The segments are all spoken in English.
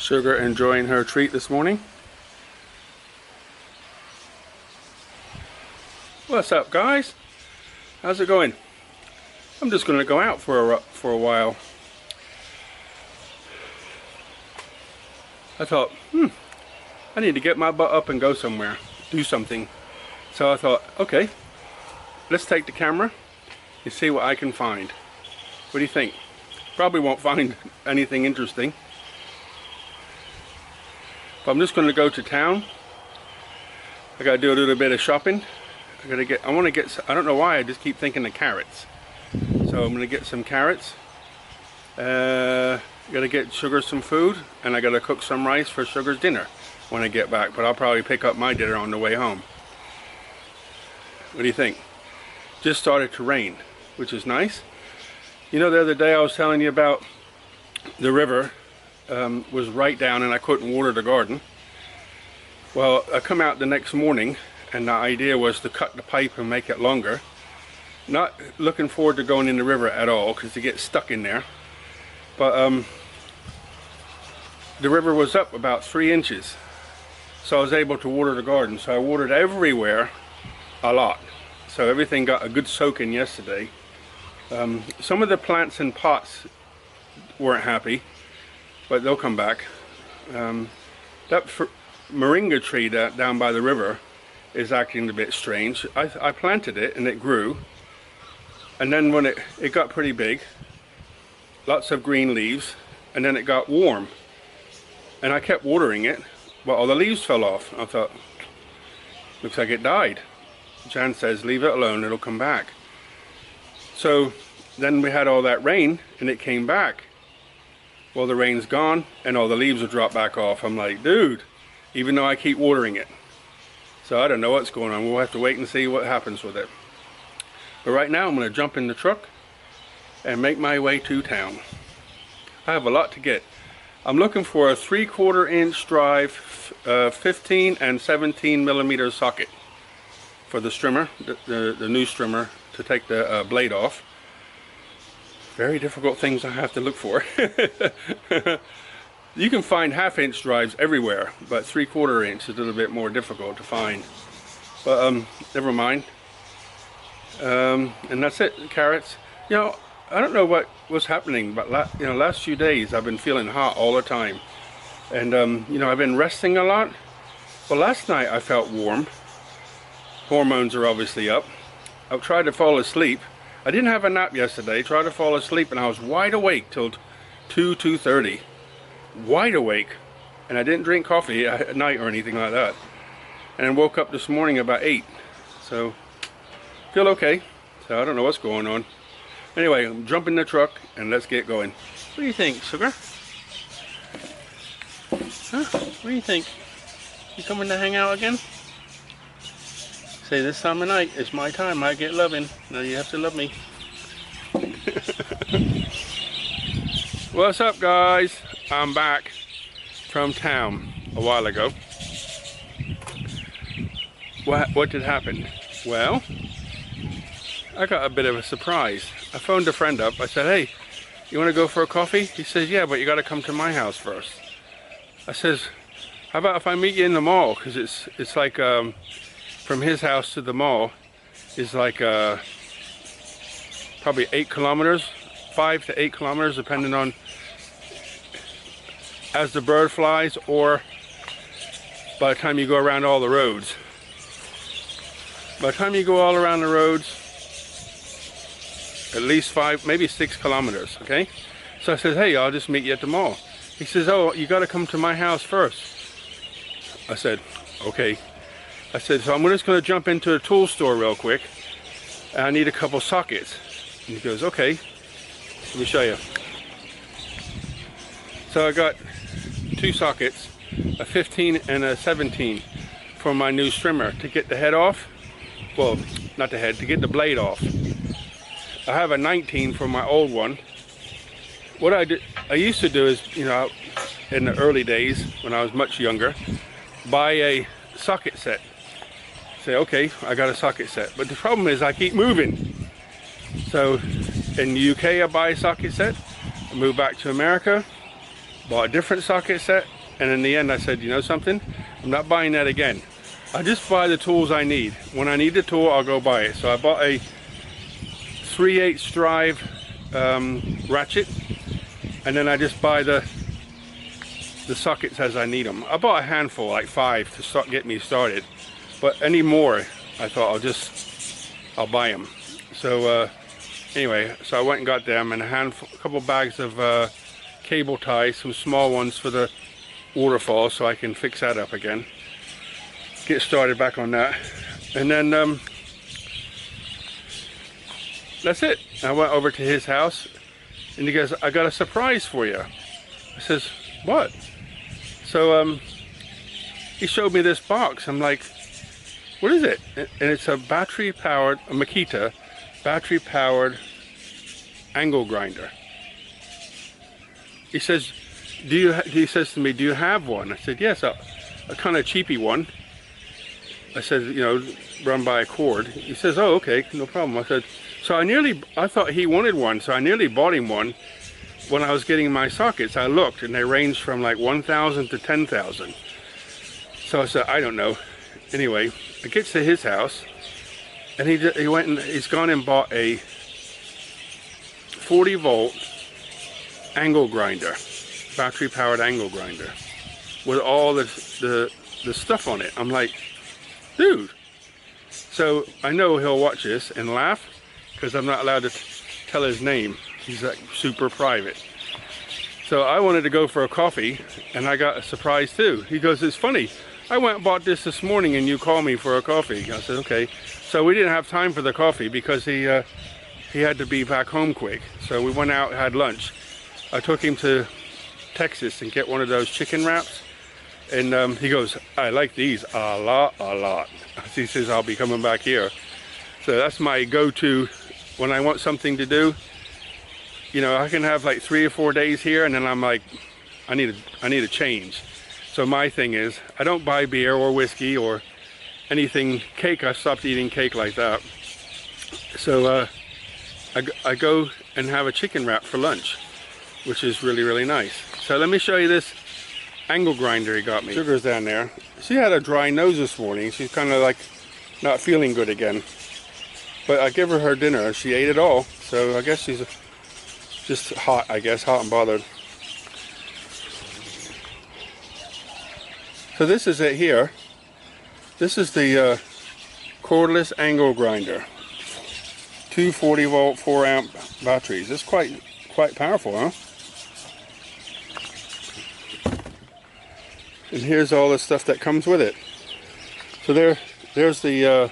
Sugar enjoying her treat this morning. What's up, guys? How's it going? I'm just going to go out for a while. I thought, I need to get my butt up and go somewhere, do something. So I thought, okay, let's take the camera and see what I can find. What do you think? Probably won't find anything interesting. But I'm just going to go to town. I got to do a little bit of shopping. I want to get, I don't know why, I just keep thinking of carrots. So I'm going to get some carrots. Got to get Sugar some food, and I got to cook some rice for Sugar's dinner when I get back. But I'll probably pick up my dinner on the way home. What do you think? Just started to rain, which is nice. You know, the other day I was telling you about the river was right down and I couldn't water the garden. Well, I come out the next morning and the idea was to cut the pipe and make it longer. Not looking forward to going in the river at all because you get stuck in there. But the river was up about 3 inches. So I was able to water the garden. So I watered everywhere a lot. So everything got a good soaking yesterday. Some of the plants in pots weren't happy, but they'll come back. That moringa tree down by the river is acting a bit strange. I planted it and it grew, and then when it got pretty big, lots of green leaves, and then it got warm, and I kept watering it, but all the leaves fell off. I thought, looks like it died. Jan says leave it alone, it'll come back. So then we had all that rain and it came back. Well, the rain's gone and all the leaves will drop back off. I'm like, dude, even though I keep watering it. So I don't know what's going on. We'll have to wait and see what happens with it. But right now I'm going to jump in the truck and make my way to town. I have a lot to get. I'm looking for a 3/4 inch drive 15 and 17 millimeter socket for the strimmer, the new strimmer, to take the blade off. Very difficult things I have to look for. You can find 1/2 inch drives everywhere, but 3/4 inch is a little bit more difficult to find. But never mind. And that's it. Carrots. You know, I don't know what's happening, but last few days I've been feeling hot all the time, and you know, I've been resting a lot. Well, last night I felt warm. Hormones are obviously up. I've tried to fall asleep. I didn't have a nap yesterday. Tried to fall asleep and I was wide awake till 2:30. Wide awake. And I didn't drink coffee at night or anything like that. And then woke up this morning about 8. So, feel okay. So I don't know what's going on. Anyway, I'm jumping the truck and let's get going. What do you think, Sugar? Huh? What do you think? You coming to hang out again? Say this time of night, it's my time, I get loving. Now you have to love me. What's up, guys? I'm back from town a while ago. What did happen? Well, I got a bit of a surprise. I phoned a friend up. I said, hey, you want to go for a coffee? He says, yeah, but you got to come to my house first. I says, how about if I meet you in the mall? Because it's like from his house to the mall is like probably 8 kilometers, 5 to 8 kilometers, depending on as the bird flies or by the time you go around all the roads. By the time you go all around the roads, at least 5, maybe 6 kilometers, okay? So I said, hey, I'll just meet you at the mall. He says, oh, you got to come to my house first. I said, okay. I said, so I'm just going to jump into a tool store real quick. And I need a couple sockets. And he goes, okay, let me show you. So I got 2 sockets, a 15 and a 17 for my new strimmer to get the head off. Well, not the head, to get the blade off. I have a 19 for my old one. What I used to do is, you know, in the early days when I was much younger, buy a socket set. Say, okay, I got a socket set. But the problem is I keep moving. So in the UK I buy a socket set, I move back to America, bought a different socket set, and in the end I said, you know something, I'm not buying that again. I just buy the tools I need. When I need the tool, I'll go buy it. So I bought a 3/8 drive ratchet, and then I just buy the sockets as I need them. I bought a handful, like 5, to get me started, but any more I thought I'll buy them. So anyway, so I went and got them, and a couple bags of cable ties, some small ones for the waterfall, so I can fix that up again, get started back on that. And then that's it. I went over to his house, and he goes, I got a surprise for you. I says, what? So he showed me this box. I'm like, what is it? And it's a battery-powered, a Makita battery-powered angle grinder. He says, he says to me, do you have one? I said, yes, a kind of cheapy one. I said, you know, run by a cord. He says, oh, okay, no problem. I said, so I thought he wanted one, so I nearly bought him one. When I was getting my sockets, I looked, and they ranged from like 1,000 to 10,000. So I said, I don't know. Anyway, it gets to his house, and he went and he's gone and bought a 40-volt angle grinder, battery-powered angle grinder, with all the stuff on it. I'm like, dude. So I know he'll watch this and laugh, because I'm not allowed to tell his name. He's like super private. So I wanted to go for a coffee, and I got a surprise too. He goes, it's funny, I went and bought this morning and you called me for a coffee. I said, okay. So we didn't have time for the coffee because he had to be back home quick. So we went out and had lunch. I took him to Texas and get one of those chicken wraps. And he goes, I like these a lot. He says, I'll be coming back here. So that's my go-to when I want something to do. You know, I can have like 3 or 4 days here, and then I'm like, I need a change. So my thing is, I don't buy beer or whiskey or anything, cake. I stopped eating cake like that. So I go and have a chicken wrap for lunch, which is really, really nice. So let me show you this angle grinder he got me. Sugar's down there. She had a dry nose this morning. She's kind of like not feeling good again. But I give her dinner. She ate it all. So I guess she's just hot, I guess, hot and bothered. So this is it here. This is the cordless angle grinder. 2 40-volt, 4-amp batteries. It's quite powerful, huh? And here's all the stuff that comes with it. So there's the.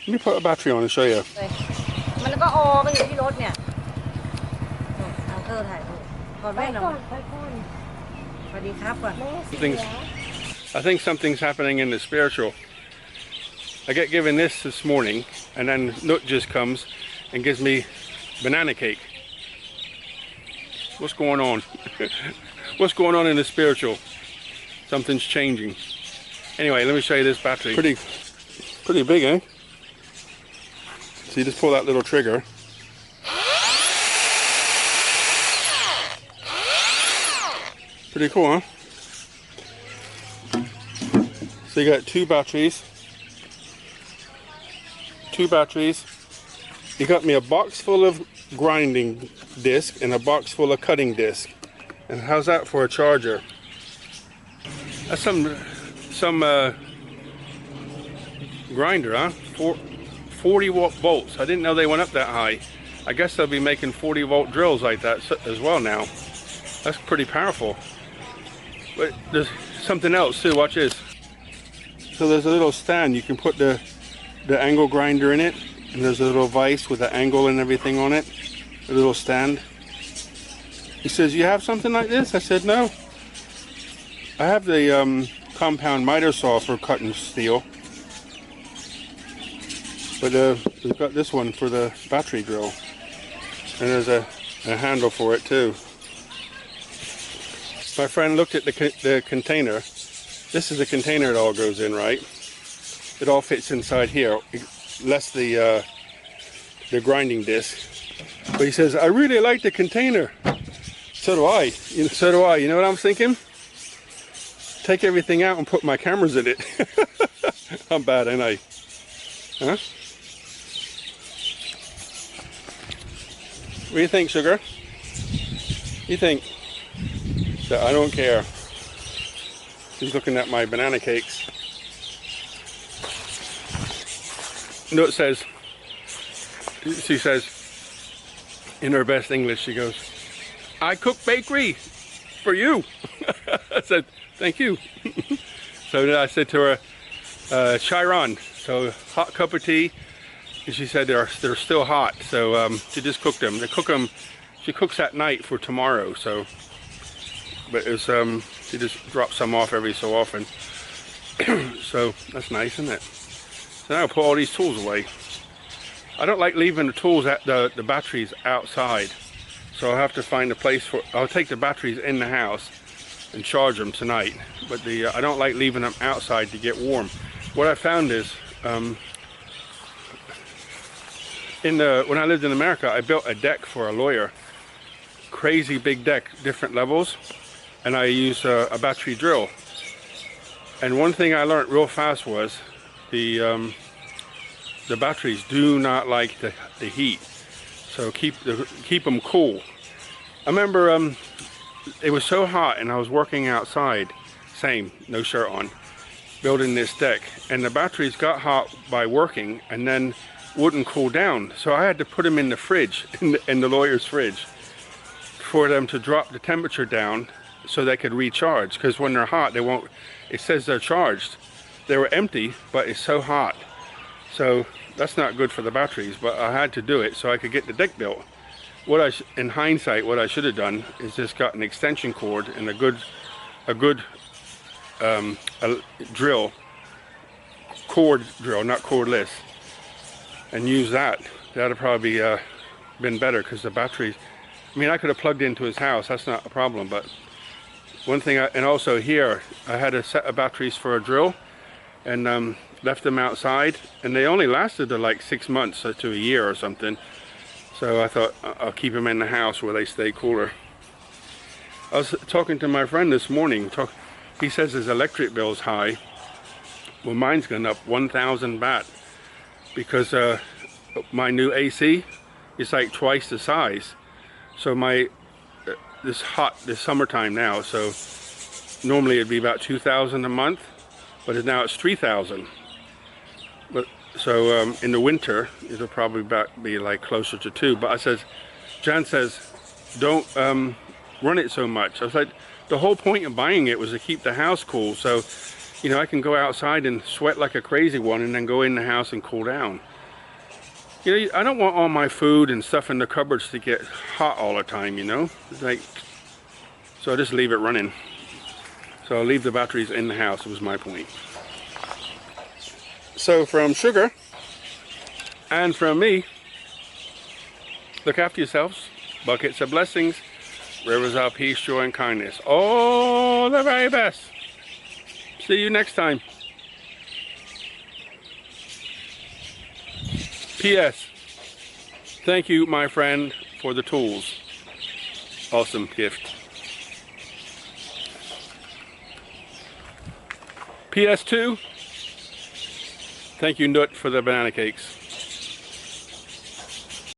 Let me put a battery on and show you. I think something's happening in the spiritual. I get given this morning, and then Nach just comes and gives me banana cake. What's going on? What's going on in the spiritual? Something's changing. Anyway, let me show you this battery. Pretty big, eh? So you just pull that little trigger. Pretty cool, huh? So you got 2 batteries. 2 batteries. He got me a box full of grinding disc and a box full of cutting disc. And how's that for a charger? That's some grinder, huh? 40-volt bolts. I didn't know they went up that high. I guess they'll be making 40-volt drills like that as well now. That's pretty powerful. But there's something else too. Watch this. So there's a little stand. You can put the angle grinder in it, and there's a little vise with the angle and everything on it. A little stand. He says, "You have something like this?" I said, "No. I have the compound miter saw for cutting steel, but we've got this one for the battery drill, and there's a handle for it too." My friend looked at the container. This is the container it all goes in, right? It all fits inside here, less the grinding disc. But he says, "I really like the container." So do I. So do I. You know what I'm thinking? Take everything out and put my cameras in it. I'm bad, ain't I? Huh? What do you think, sugar? You think that I don't care? She's looking at my banana cakes. No, it says, she says in her best English, she goes, I cook bakery for you. I said, thank you. So then I said to her, Chiron, so hot cup of tea. And she said they're still hot, so she just cooked them. She cooks at night for tomorrow, so, but it's, she just drops some off every so often. So that's nice, isn't it? So now I'll put all these tools away. I don't like leaving the tools at the batteries outside. So I'll have to find a place for, I'll take the batteries in the house and charge them tonight. But I don't like leaving them outside to get warm. What I found is, when I lived in America, I built a deck for a lawyer. Crazy big deck, different levels. And I used a battery drill. And one thing I learned real fast was the batteries do not like the heat. So keep them cool. I remember it was so hot and I was working outside, same, no shirt on, building this deck, and the batteries got hot by working and then wouldn't cool down. So I had to put them in the fridge, in the lawyer's fridge, for them to drop the temperature down so they could recharge. Because when they're hot, they won't. It says they're charged. They were empty, but it's so hot. So that's not good for the batteries, but I had to do it so I could get the deck built. In hindsight, what I should have done is just got an extension cord and a good drill, cord drill, not cordless, and use that. That'd have probably been better, because the batteries, I mean, I could have plugged into his house, that's not a problem, but one thing, and also here, I had a set of batteries for a drill, and left them outside, and they only lasted like 6 months to a year or something. So I thought I'll keep them in the house where they stay cooler. I was talking to my friend this morning. He says his electric bill's high. Well, mine's gone up 1,000 baht because my new AC is like twice the size. So this summertime now, so normally it'd be about 2,000 a month, but now it's 3,000. But so in the winter it'll probably be like closer to 2. But Jan says, don't run it so much. I was like, the whole point of buying it was to keep the house cool, so you know I can go outside and sweat like a crazy one and then go in the house and cool down. You know, I don't want all my food and stuff in the cupboards to get hot all the time, you know. It's like, so I just leave it running. So I'll leave the batteries in the house, was my point. So from Sugar and from me, look after yourselves. Buckets of blessings, rivers of peace, joy, and kindness. All the very best. See you next time. P.S. Thank you, my friend, for the tools. Awesome gift. PS2. Thank you, Nut, for the banana cakes.